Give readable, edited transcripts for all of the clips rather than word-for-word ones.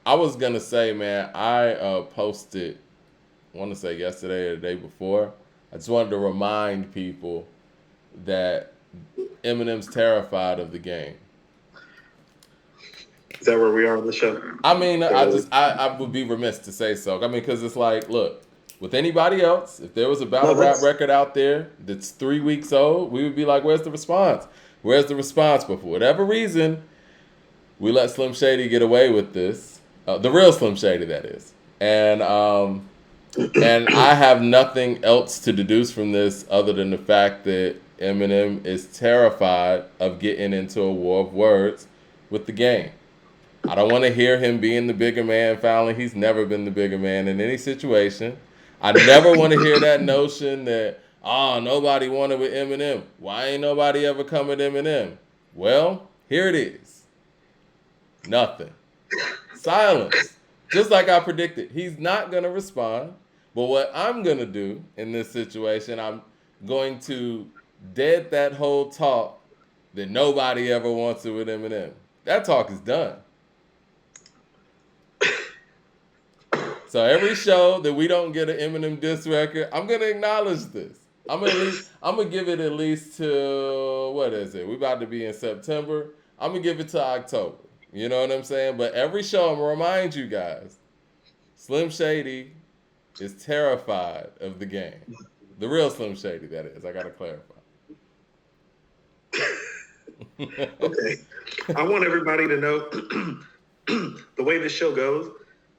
I was gonna say, man, I posted, I want to say yesterday or the day before. I just wanted to remind people that Eminem's terrified of the game. Is that where we are on the show? I mean, Is that where we- I would be remiss to say so. I mean, because it's like, look, with anybody else, if there was a No, battle rap let's. record out there that's 3 weeks old, we would be like, where's the response? Where's the response? But for whatever reason, we let Slim Shady get away with this. The real Slim Shady, that is. And I have nothing else to deduce from this other than the fact that Eminem is terrified of getting into a war of words with the game. I don't want to hear him being the bigger man, Fallon. He's never been the bigger man in any situation. I never want to hear that notion that, oh, nobody wanted with Eminem. Why ain't nobody ever come at Eminem? Well, here it is. Nothing. Silence. Just like I predicted. He's not going to respond. But what I'm going to do in this situation, I'm going to dead that whole talk that nobody ever wants it with Eminem. That talk is done. So every show that we don't get an Eminem diss record, I'm gonna acknowledge this. I'm gonna give it at least to what is it? We about to be in September. I'm gonna give it to October. You know what I'm saying? But every show, I'm gonna remind you guys, Slim Shady is terrified of the game. The real Slim Shady, that is. I gotta clarify. Okay. I want everybody to know the way this show goes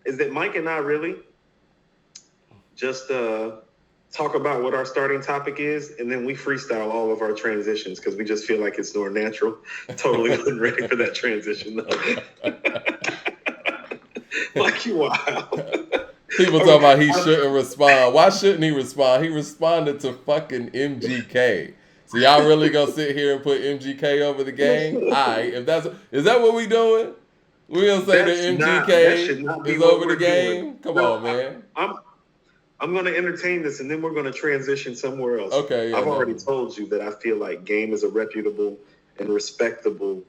is that Mike and I really just talk about what our starting topic is, and then we freestyle all of our transitions because we just feel like it's more natural. Totally wasn't ready for that transition though. Like you wild. People talking about he shouldn't respond. Why shouldn't he respond? He responded to fucking MGK. So y'all really gonna sit here and put MGK over the game? Alright, if that's is that what we doing? We gonna say That's that not. That should MGK not be is what over the we're doing. game? Come No, on, man. I'm going to entertain this, and then we're going to transition somewhere else. Okay, yeah, I've already no. told you that I feel like Game is a reputable and respectable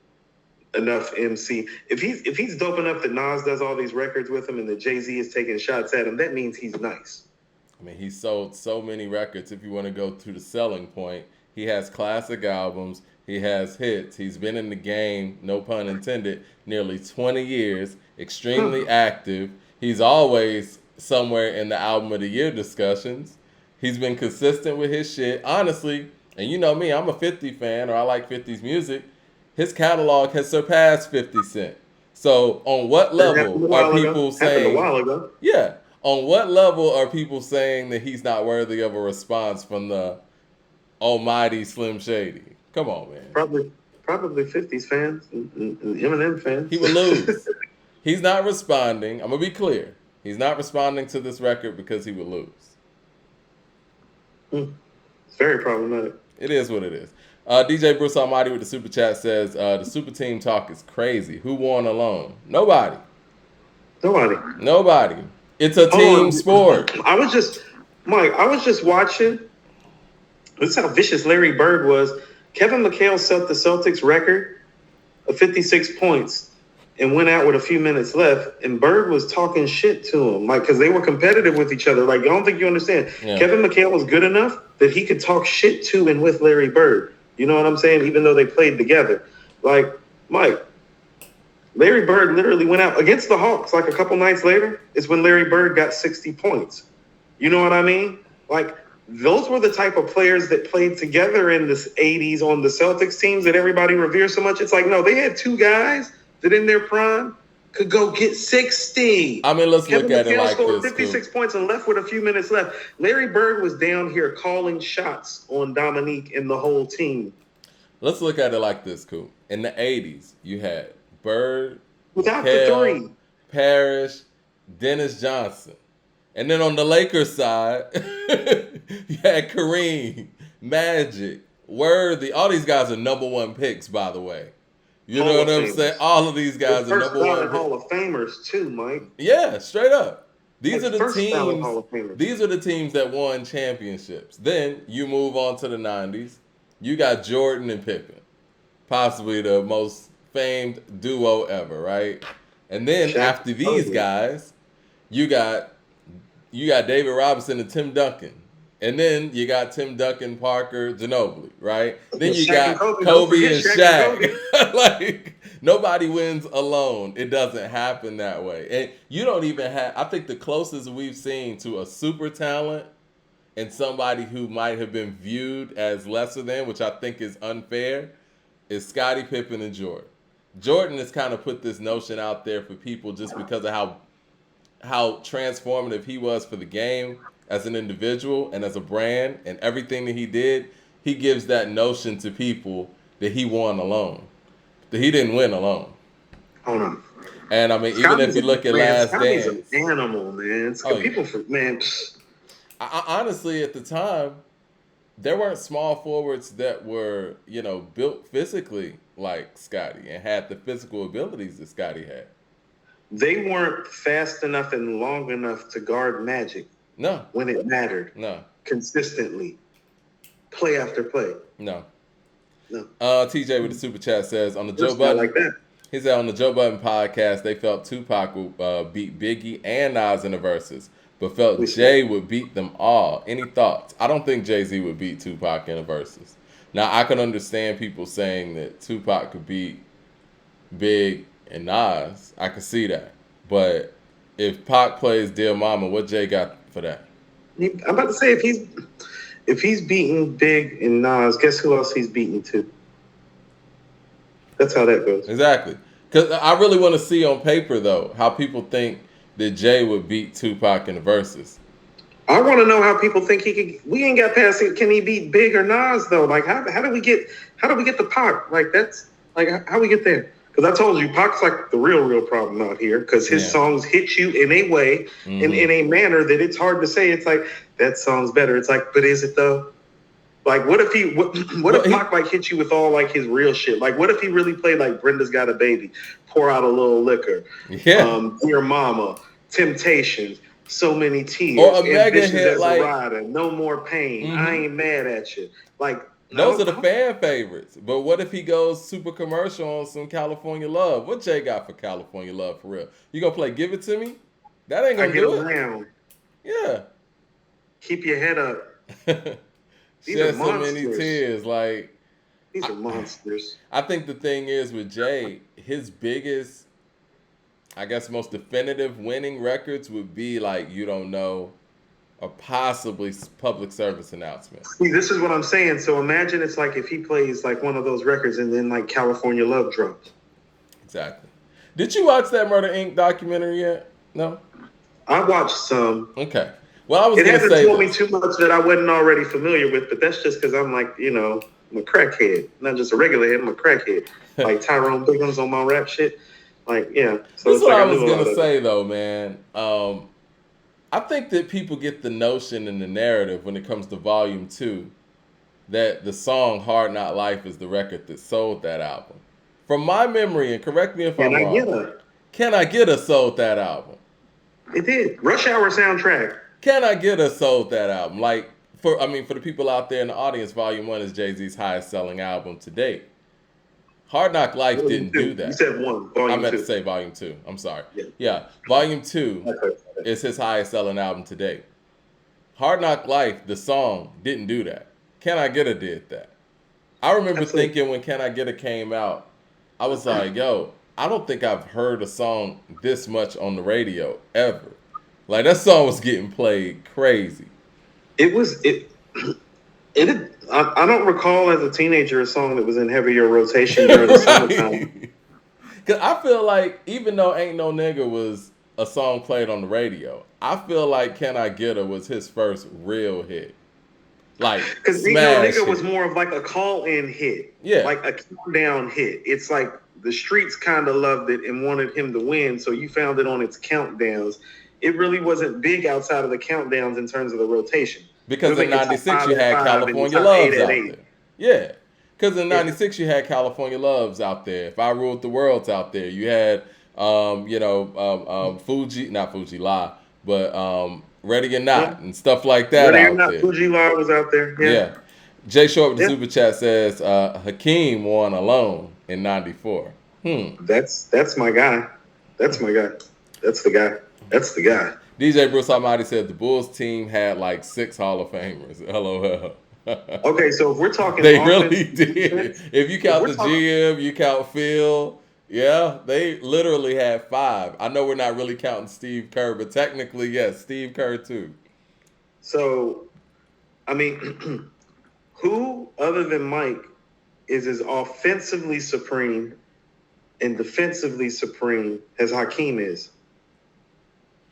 enough MC. If he's dope enough that Nas does all these records with him, and that Jay-Z is taking shots at him, that means he's nice. I mean, he sold so many records. If you want to go to the selling point, he has classic albums. He has hits. He's been in the game, no pun intended, nearly 20 years. Extremely active. He's always somewhere in the album of the year discussions. He's been consistent with his shit. Honestly, and you know me, I'm a 50 fan, or I like 50's music. His catalog has surpassed 50 Cent. So, on what That happened level a are while ago. people Happened a saying, while ago. yeah, on what level are people saying that he's not worthy of a response from the almighty Slim Shady? Come on, man. Probably 50s fans and Eminem He fans. would lose. He's not responding. I'm going to be clear. He's not responding to this record because he would lose. It's very problematic. It is what it is. DJ Bruce Almighty with the super chat says the super team talk is crazy. Who won alone? Nobody. Nobody. Nobody. It's a Hold team on. sport. Mike, I was just watching. This is how vicious Larry Bird was. Kevin McHale set the Celtics record of 56 points and went out with a few minutes left. And Bird was talking shit to him, like, because they were competitive with each other. Like, I don't think you understand. Yeah. Kevin McHale was good enough that he could talk shit to and with Larry Bird. You know what I'm saying? Even though they played together. Like, Mike, Larry Bird literally went out against the Hawks like a couple nights later. Is when Larry Bird got 60 points. You know what I mean? Like, those were the type of players that played together in the 80s on the Celtics teams that everybody reveres so much. It's like, no, they had two guys that in their prime could go get 60. I mean, let's Kevin look at it McHale like scored this, 56 Coop. points and left with a few minutes left. Larry Bird was down here calling shots on Dominique and the whole team. Let's look at it like this, Coop. In the 80s, you had Bird, Without the McHale, three. Parrish, Dennis Johnson. And then on the Lakers side, you had Kareem, Magic, Worthy. All these guys are number one picks, by the way. You know what I'm saying? All of these guys are First number one ballot picks. Hall of Famers too, Mike. Yeah, straight up. These are the First ballot teams. Hall of Famers. These are the teams that won championships. Then you move on to the 90s. You got Jordan and Pippen, possibly the most famed duo ever, right? And then Shaq after and these Kobe. guys, you got David Robinson and Tim Duncan. And then you got Tim Duncan, Parker, Ginobili, right? Then you Shaq and got Kobe. Don't Kobe forget and Shaq and Shaq. Kobe. Like nobody wins alone. It doesn't happen that way. And you don't even have I think the closest we've seen to a super talent and somebody who might have been viewed as lesser than, which I think is unfair, is Scottie Pippen and Jordan. Jordan has kind of put this notion out there for people just because of how transformative he was for the game as an individual and as a brand and everything that he did. He gives that notion to people that he won alone, that he didn't win alone. Hold on. And I mean, even if Scotty's you look at man, Last Scotty's an Dance, animal, man. oh yeah, People for man. honestly, at the time, there weren't small forwards that were built physically like Scotty and had the physical abilities that Scotty had. They weren't fast enough and long enough to guard Magic. No. When it mattered. No. Consistently. Play after play. No. No. TJ with the super chat says on the Joe Budden. Like that. He said on the Joe Budden podcast they felt Tupac would beat Biggie and Nas in the verses, but felt Jay would beat them all. Any thoughts? I don't think Jay-Z would beat Tupac in the verses. Now I can understand people saying that Tupac could beat Big and Nas. I can see that. But if Pac plays Dear Mama, what Jay got for that? I'm about to say if he's beating Big and Nas, guess who else he's beating too? That's how that goes. Exactly. Because I really want to see on paper, though, how people think that Jay would beat Tupac in the verses. I want to know how people think he could. We ain't got past it. Can he beat Big or Nas though? Like how do we get the Pac? Like that's like how we get there? Because I told you, Pac's like the real problem out here. Because his songs hit you in a way, in a manner that it's hard to say. It's like that song's better. It's like, but is it though? Like, what if Pac like hit you with all like his real shit? Like, what if he really played like Brenda's Got a Baby, Pour Out a Little Liquor, Dear Mama, Temptations, So Many Tears, or a mega hit like Rider, No More Pain, I Ain't Mad at You. Like those are the fan favorites. But what if he goes super commercial on some California Love? What Jay got for California Love for real? You gonna play Give It To Me? That ain't gonna do it. Yeah. Keep your head up. Shed so many tears. Like these are monsters. I think the thing is with Jay, his biggest, I guess, most definitive winning records would be like You Don't Know, or possibly Public Service Announcement. See, this is what I'm saying. So imagine it's like if he plays like one of those records and then like California Love drops. Exactly. Did you watch that Murder Inc. documentary yet? No. I watched some. Okay. Well, I was it hasn't told me too much that I wasn't already familiar with, but that's just because I'm like, I'm a crackhead, not just a regular head. I'm a crackhead, like Tyrone Biggums on my rap shit. Like, yeah. So this is what I was gonna say though, man. I think that people get the notion and the narrative when it comes to Volume 2 that the song "Hard Not Life" is the record that sold that album. From my memory, and correct me if I'm wrong. Can I Get a sold that album? It did. Rush Hour soundtrack. Can I Get a sold that album? Like for the people out there in the audience, Volume 1 is Jay-Z's highest selling album to date. Hard Knock Life didn't do that. You said 1. I meant to say Volume 2. I'm sorry. Yeah. Volume 2 is his highest selling album to date. Hard Knock Life, the song, didn't do that. Can I Get a did that. I remember thinking when Can I Get a came out, I was like, yo, I don't think I've heard a song this much on the radio ever. Like that song was getting played crazy. I don't recall as a teenager a song that was in heavier rotation during the summertime. Cause I feel like even though Ain't No Nigga was a song played on the radio, I feel like Can I Get Her was his first real hit. Like, because Ain't No Nigga was more of like a call-in hit. Yeah. Like a countdown hit. It's like the streets kind of loved it and wanted him to win, so you found it on its countdowns. It really wasn't big outside of the countdowns in terms of the rotation. Because in 96 you had California Loves out there. Yeah. Because in 96 you had California Loves out there. If I Ruled the World's out there. You had Fuji, not Fuji La, but Ready or Not and stuff like that Ready out or Not, there. Fuji La was out there. Yeah. Jay Short with the super chat says Hakeem won Alone in 94. That's my guy. That's my guy. That's the guy. That's the guy. DJ Bruce Almighty said the Bulls team had like 6 Hall of Famers. LOL. Okay, so if we're talking They offense really and did. defense, If you if count we're the talking, GM, you count Phil. Yeah, they literally had 5. I know we're not really counting Steve Kerr, but technically, yes, Steve Kerr too. so I mean, who other than Mike is as offensively supreme and defensively supreme as Hakeem is?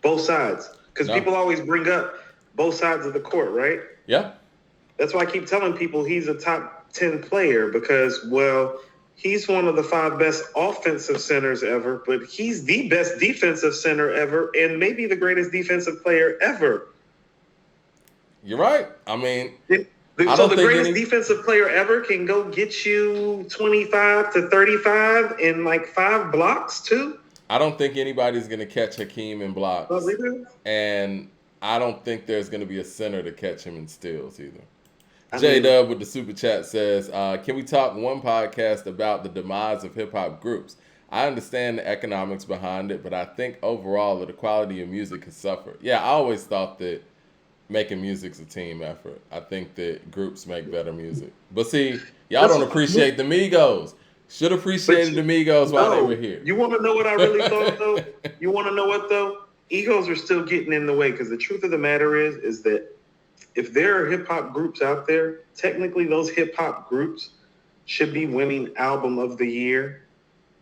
Both sides, because No. people always bring up both sides of the court, right? Yeah. That's why I keep telling people he's a top 10 player because, well, he's one of the 5 best offensive centers ever, but he's the best defensive center ever and maybe the greatest defensive player ever. You're right. I mean, I So don't the think greatest any. defensive player ever can go get you 25 to 35 in like 5 blocks too. I don't think anybody's gonna catch Hakeem in blocks, and I don't think there's gonna be a center to catch him in steals either. I J mean, Dub with the super chat says, "Can we talk one podcast about the demise of hip hop groups? I understand the economics behind it, but I think overall that the quality of music has suffered. Yeah, I always thought that making music's a team effort. I think that groups make better music. But see, y'all that's don't appreciate the Migos. Should but appreciated the Migos while they were no, here. you want to know what I really thought though? You want to know what though? Egos are still getting in the way because the truth of the matter is that if there are hip hop groups out there, technically those hip hop groups should be winning album of the year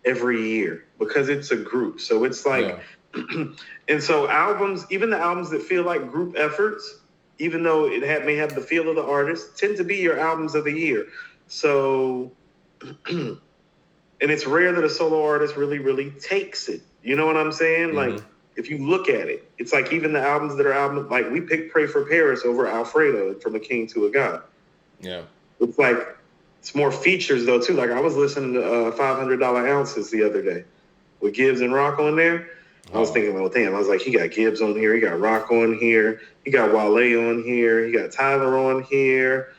every year because it's a group. So it's like, yeah. And so albums, even the albums that feel like group efforts, even though may have the feel of the artist, tend to be your albums of the year. So, and it's rare that a solo artist really, really takes it. You know what I'm saying? Mm-hmm. Like, if you look at it, it's like even the albums that are albums, like we picked Pray for Paris over Alfredo From a King to a God. Yeah. It's like, it's more features though too. Like I was listening to $500 Ounces the other day with Gibbs and Rock on there. I was thinking, well, damn, I was like, he got Gibbs on here, he got Rock on here, he got Wale on here, he got Tyler on here,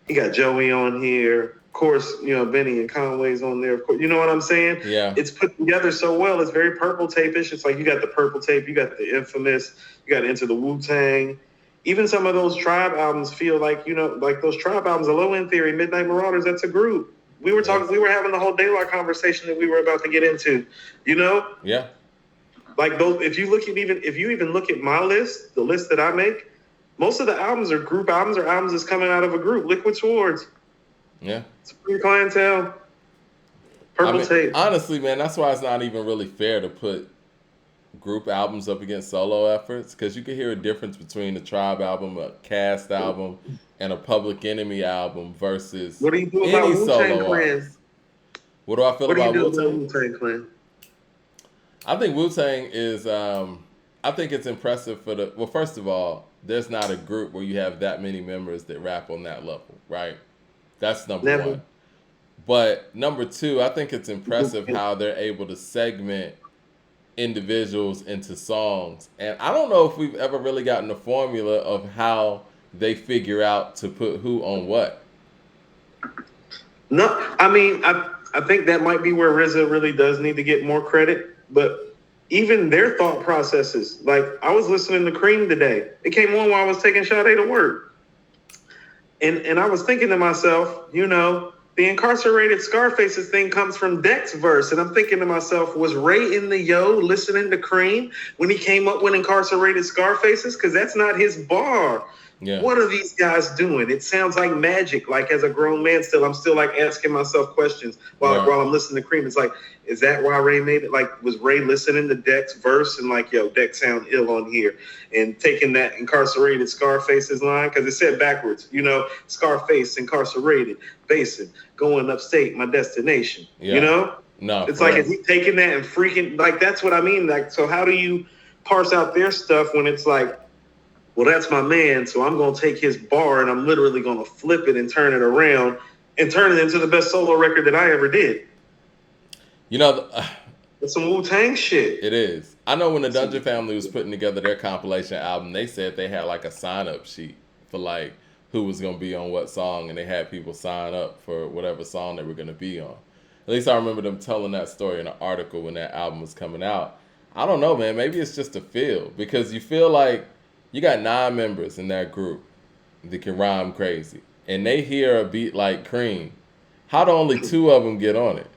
he got Joey on here. Of course, you know, Benny and Conway's on there. Of course, you know what I'm saying? Yeah. It's put together so well. It's very Purple Tape-ish. It's like you got the Purple Tape, you got the Infamous, you got Into the Wu-Tang. Even some of those Tribe albums feel like, you know, like those Tribe albums, the Low End Theory, Midnight Marauders, that's a group. We were talking, we were having the whole daylight conversation that we were about to get into, you know? Yeah. Like those, if you even look at my list, the list that I make, most of the albums are group albums or albums that's coming out of a group. Liquid Swords. Yeah. Supreme Clientele. Purple Tape. Honestly, man, that's why it's not even really fair to put group albums up against solo efforts because you can hear a difference between a Tribe album, a Cast album, and a Public Enemy album versus what do you do any about Wu-Tang solo Clan? artist. What do I feel about Wu-Tang? Wu-Tang Clan? I think Wu-Tang is, I think it's impressive for the, well, first of all, there's not a group where you have that many members that rap on that level, right? That's number one. But number two, I think it's impressive how they're able to segment individuals into songs. And I don't know if we've ever really gotten a formula of how they figure out to put who on what. No, I mean, I think that might be where RZA really does need to get more credit. But even their thought processes, like I was listening to Cream today. It came on while I was taking Sade to work. And I was thinking to myself, you know, the incarcerated Scarfaces thing comes from Deck's verse. And I'm thinking to myself, was Ray in the Yo listening to Cream when he came up with incarcerated Scarfaces? Because that's not his bar. Yeah. What are these guys doing? It sounds like magic. Like as a grown man still, I'm still like asking myself questions while I'm listening to Cream. It's like, is that why Ray made it? Like, was Ray listening to Deck's verse and like, yo, Deck sound ill on here and taking that incarcerated Scarface's line? Because it said backwards, you know, Scarface, incarcerated, Basin, going upstate, my destination, you know? No. It's like, is he taking that and freaking, like, that's what I mean. Like, so how do you parse out their stuff when it's like, well, that's my man, so I'm going to take his bar and I'm literally going to flip it and turn it around and turn it into the best solo record that I ever did. You know, it's some Wu-Tang shit. It is. I know when the Dungeon Family was putting together their compilation album, they said they had like a sign-up sheet for like who was going to be on what song, and they had people sign up for whatever song they were going to be on. At least I remember them telling that story in an article when that album was coming out. I don't know, man. Maybe it's just a feel because you feel like you got 9 members in that group that can rhyme crazy, and they hear a beat like Cream. How do only 2 of them get on it?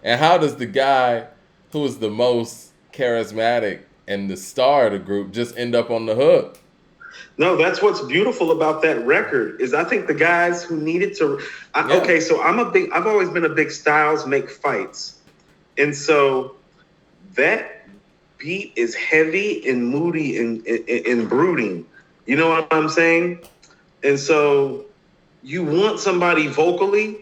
And how does the guy who is the most charismatic and the star of the group just end up on the hook? No, that's what's beautiful about that record is I think the guys who needed to. Yeah. Okay, so I've always been a big Styles make fights, and so that beat is heavy and moody and brooding. You know what I'm saying? And so you want somebody vocally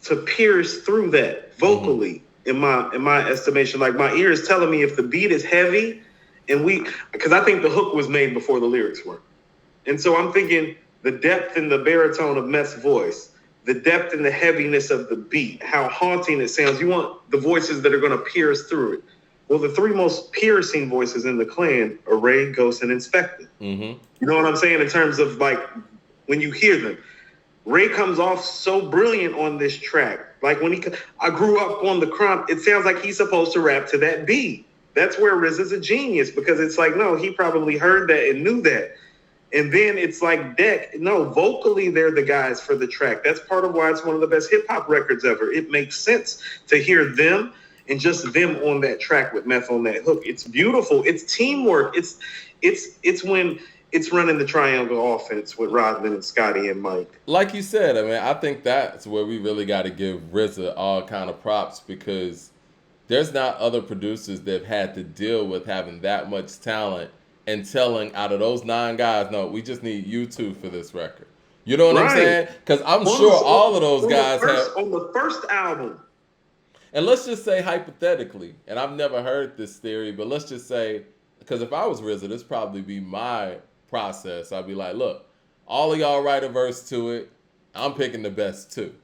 to pierce through that vocally. In my estimation, like my ear is telling me if the beat is heavy, and because I think the hook was made before the lyrics were. And so I'm thinking the depth and the baritone of Meth's voice, the depth and the heaviness of the beat, how haunting it sounds. You want the voices that are going to pierce through it. Well, the 3 most piercing voices in the clan are Ray, Ghost, and Inspector. Mm-hmm. You know what I'm saying? In terms of like when you hear them, Ray comes off so brilliant on this track. Like when I grew up on the crump, it sounds like he's supposed to rap to that beat. That's where RZA's a genius because it's like, no, he probably heard that and knew that. And then it's like Deck. No, vocally, they're the guys for the track. That's part of why it's one of the best hip hop records ever. It makes sense to hear them and just them on that track with Meth on that hook. It's beautiful. It's teamwork. It's when it's running the triangle offense with Rodman and Scotty and Mike. Like you said, I mean, I think that's where we really got to give RZA all kind of props because there's not other producers that have had to deal with having that much talent and telling out of those 9 guys, no, we just need you 2 for this record. You know what I'm saying? Because I'm sure all of those guys have on the first album. And let's just say hypothetically, and I've never heard this theory, but let's just say, because if I was RZA, this probably be my process. I'd be like, look, all of y'all write a verse to it. I'm picking the best 2.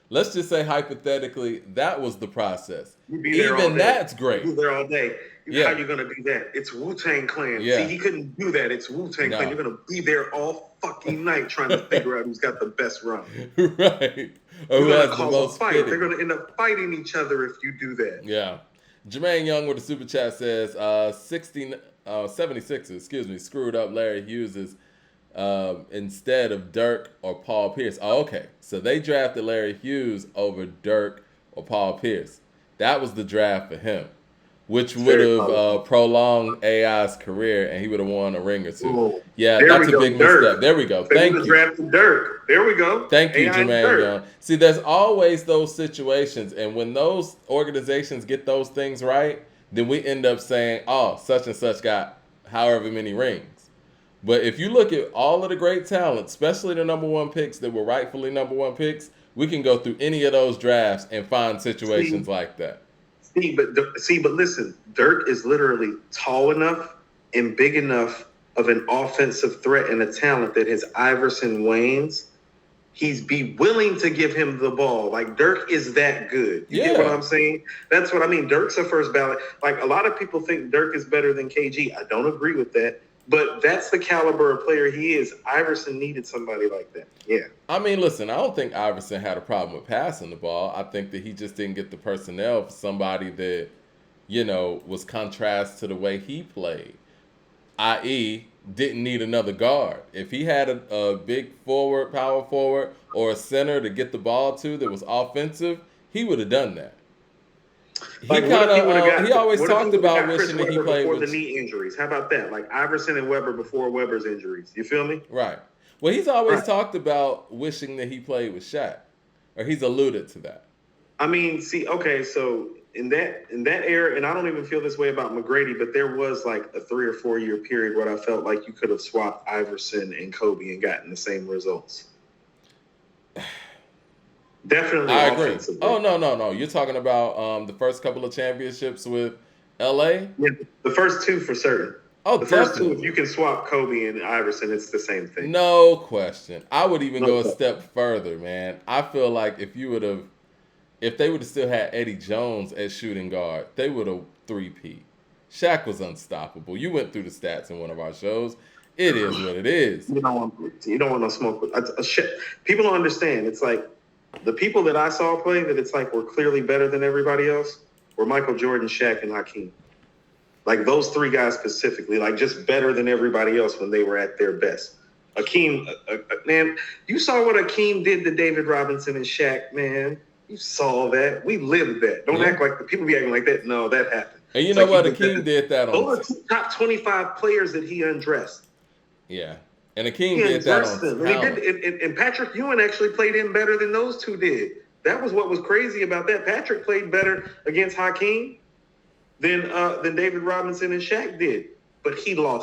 Let's just say hypothetically that was the process. Even that's great. You'd be there all day. How you gonna do that? It's Wu-Tang Clan. Yeah. See, he couldn't do that. It's Wu-Tang Clan. You're gonna be there all fucking night trying to figure out who's got the best run. Right. Or who has the most fight. fitting. They're gonna end up fighting each other if you do that. Yeah. Jermaine Young with the super chat says 76ers, screwed up Larry Hughes' instead of Dirk or Paul Pierce. Oh, okay. So they drafted Larry Hughes over Dirk or Paul Pierce. That was the draft for him, which would have prolonged AI's career, and he would have won a ring or 2. Ooh. Yeah, that's a big misstep. There we go. Thank you. Drafted Dirk. There we go. Thank you, Jermaine Young. See, there's always those situations, and when those organizations get those things right, then we end up saying, oh, such and such got however many rings. But if you look at all of the great talent, especially the number 1 picks that were rightfully number 1 picks, we can go through any of those drafts and find situations like that. But listen, Dirk is literally tall enough and big enough of an offensive threat and a talent that his Iverson wanes. He's be willing to give him the ball. Like Dirk is that good. You get what I'm saying? That's what I mean. Dirk's a first ballot. Like a lot of people think Dirk is better than KG. I don't agree with that. But that's the caliber of player he is. Iverson needed somebody like that. Yeah. I mean, listen, I don't think Iverson had a problem with passing the ball. I think that he just didn't get the personnel for somebody that, was contrast to the way he played, i.e., didn't need another guard. If he had a big forward, power forward, or a center to get the ball to that was offensive, he would have done that. He always talked about wishing that he played before the knee injuries. How about that? Like Iverson and Webber before Webber's injuries. You feel me? Right. Well, he's always talked about wishing that he played with Shaq, or he's alluded to that. I mean, so in that era, and I don't even feel this way about McGrady, but there was like a 3 or 4 year period where I felt like you could have swapped Iverson and Kobe and gotten the same results. Definitely, I agree. Oh no! You're talking about the first couple of championships with LA. Yeah, the first 2 for certain. Oh, the first 2, if you can swap Kobe and Iverson, it's the same thing. No question. I would even go a step further, man. I feel like if they would have still had Eddie Jones as shooting guard, they would have 3-peat. Shaq was unstoppable. You went through the stats in one of our shows. It is what it is. You don't want no smoke. People don't understand. It's like the people that I saw play that it's like were clearly better than everybody else were Michael Jordan, Shaq, and Hakeem. Like those three guys specifically, like just better than everybody else when they were at their best. Akeem, man, you saw what Akeem did to David Robinson and Shaq, man. You saw that. We lived that. Don't act like the people be acting like that. No, that happened. And you It's know like what? Akeem did that on. Those are two top 25 players that he undressed. Yeah. And Akeem He did that undressed on them. And he did. And Patrick Ewing actually played him better than those two did. That was what was crazy about that. Patrick played better against Hakeem than David Robinson and Shaq did, but he lost